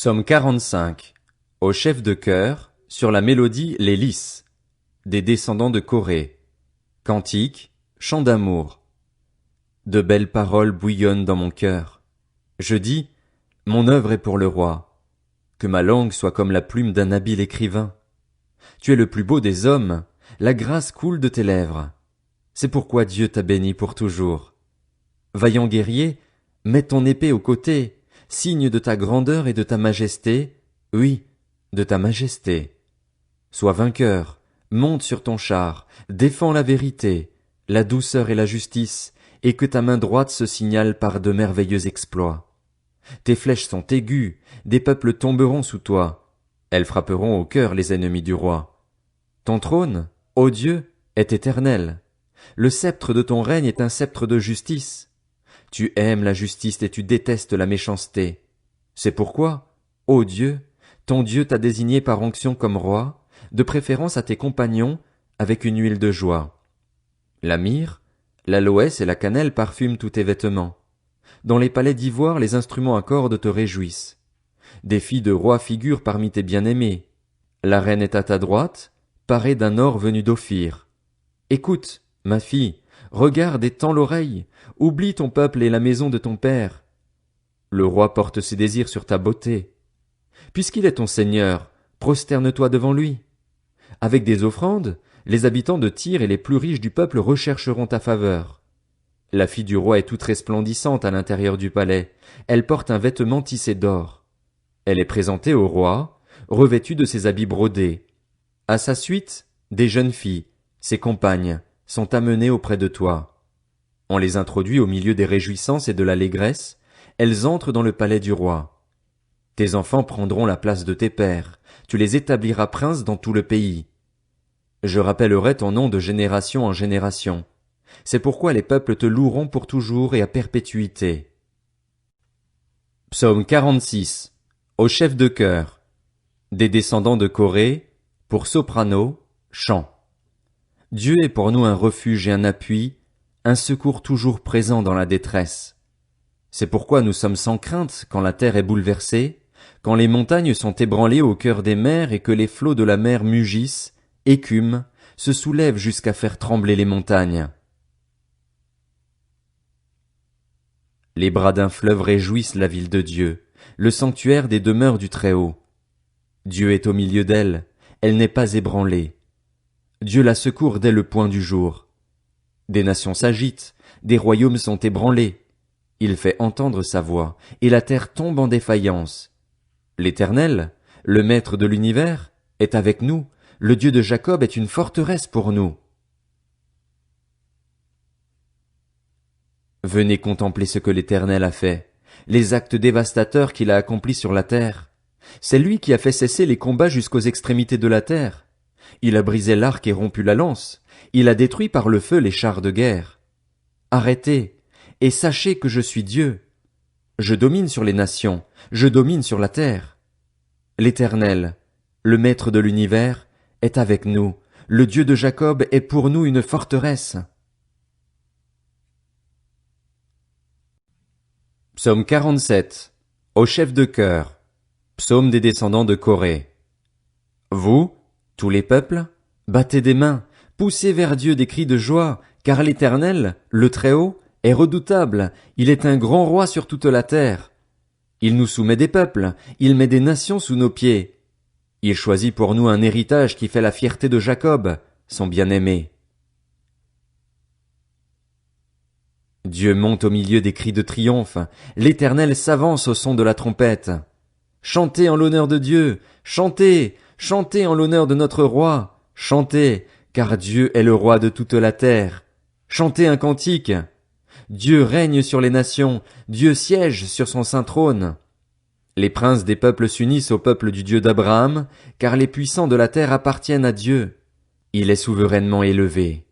Psaume 45. Au chef de chœur, sur la mélodie Les Lys, des descendants de Corée. Cantique, chant d'amour. De belles paroles bouillonnent dans mon cœur. Je dis, mon œuvre est pour le roi. Que ma langue soit comme la plume d'un habile écrivain. Tu es le plus beau des hommes, la grâce coule de tes lèvres. C'est pourquoi Dieu t'a béni pour toujours. Vaillant guerrier, mets ton épée au côté, signe de ta grandeur et de ta majesté, oui, de ta majesté. Sois vainqueur, monte sur ton char, défends la vérité, la douceur et la justice, et que ta main droite se signale par de merveilleux exploits. Tes flèches sont aiguës, des peuples tomberont sous toi, elles frapperont au cœur les ennemis du roi. Ton trône, ô Dieu, est éternel. Le sceptre de ton règne est un sceptre de justice. Tu aimes la justice et tu détestes la méchanceté. C'est pourquoi, ô Dieu, ton Dieu t'a désigné par onction comme roi, de préférence à tes compagnons, avec une huile de joie. La myrrhe, l'aloès et la cannelle parfument tous tes vêtements. Dans les palais d'ivoire, les instruments à cordes te réjouissent. Des filles de rois figurent parmi tes bien-aimés. La reine est à ta droite, parée d'un or venu d'Ophir. Écoute, ma fille, regarde et tends l'oreille, oublie ton peuple et la maison de ton père. Le roi porte ses désirs sur ta beauté. Puisqu'il est ton seigneur, prosterne-toi devant lui. Avec des offrandes, les habitants de Tyr et les plus riches du peuple rechercheront ta faveur. La fille du roi est toute resplendissante à l'intérieur du palais. Elle porte un vêtement tissé d'or. Elle est présentée au roi, revêtue de ses habits brodés. À sa suite, des jeunes filles, ses compagnes, sont amenées auprès de toi. On les introduit au milieu des réjouissances et de l'allégresse, elles entrent dans le palais du roi. Tes enfants prendront la place de tes pères, tu les établiras princes dans tout le pays. Je rappellerai ton nom de génération en génération. C'est pourquoi les peuples te loueront pour toujours et à perpétuité. Psaume 46. Au chef de chœur. Des descendants de Corée, pour soprano, chant. Dieu est pour nous un refuge et un appui, un secours toujours présent dans la détresse. C'est pourquoi nous sommes sans crainte quand la terre est bouleversée, quand les montagnes sont ébranlées au cœur des mers et que les flots de la mer mugissent, écument, se soulèvent jusqu'à faire trembler les montagnes. Les bras d'un fleuve réjouissent la ville de Dieu, le sanctuaire des demeures du Très-Haut. Dieu est au milieu d'elle, elle n'est pas ébranlée. Dieu la secourt dès le point du jour. Des nations s'agitent, des royaumes sont ébranlés. Il fait entendre sa voix, et la terre tombe en défaillance. L'Éternel, le Maître de l'univers, est avec nous, le Dieu de Jacob est une forteresse pour nous. Venez contempler ce que l'Éternel a fait, les actes dévastateurs qu'il a accomplis sur la terre. C'est lui qui a fait cesser les combats jusqu'aux extrémités de la terre. Il a brisé l'arc et rompu la lance. Il a détruit par le feu les chars de guerre. Arrêtez, et sachez que je suis Dieu. Je domine sur les nations, je domine sur la terre. L'Éternel, le Maître de l'univers, est avec nous. Le Dieu de Jacob est pour nous une forteresse. Psaume 47. Au chef de chœur. Psaume des descendants de Corée. Vous, tous les peuples, battez des mains, poussez vers Dieu des cris de joie, car l'Éternel, le Très-Haut, est redoutable, il est un grand roi sur toute la terre. Il nous soumet des peuples, il met des nations sous nos pieds. Il choisit pour nous un héritage qui fait la fierté de Jacob, son bien-aimé. Dieu monte au milieu des cris de triomphe, l'Éternel s'avance au son de la trompette. Chantez en l'honneur de Dieu, chantez, chantez en l'honneur de notre roi, chantez, car Dieu est le roi de toute la terre. Chantez un cantique. Dieu règne sur les nations, Dieu siège sur son saint trône. Les princes des peuples s'unissent au peuple du Dieu d'Abraham, car les puissants de la terre appartiennent à Dieu. Il est souverainement élevé.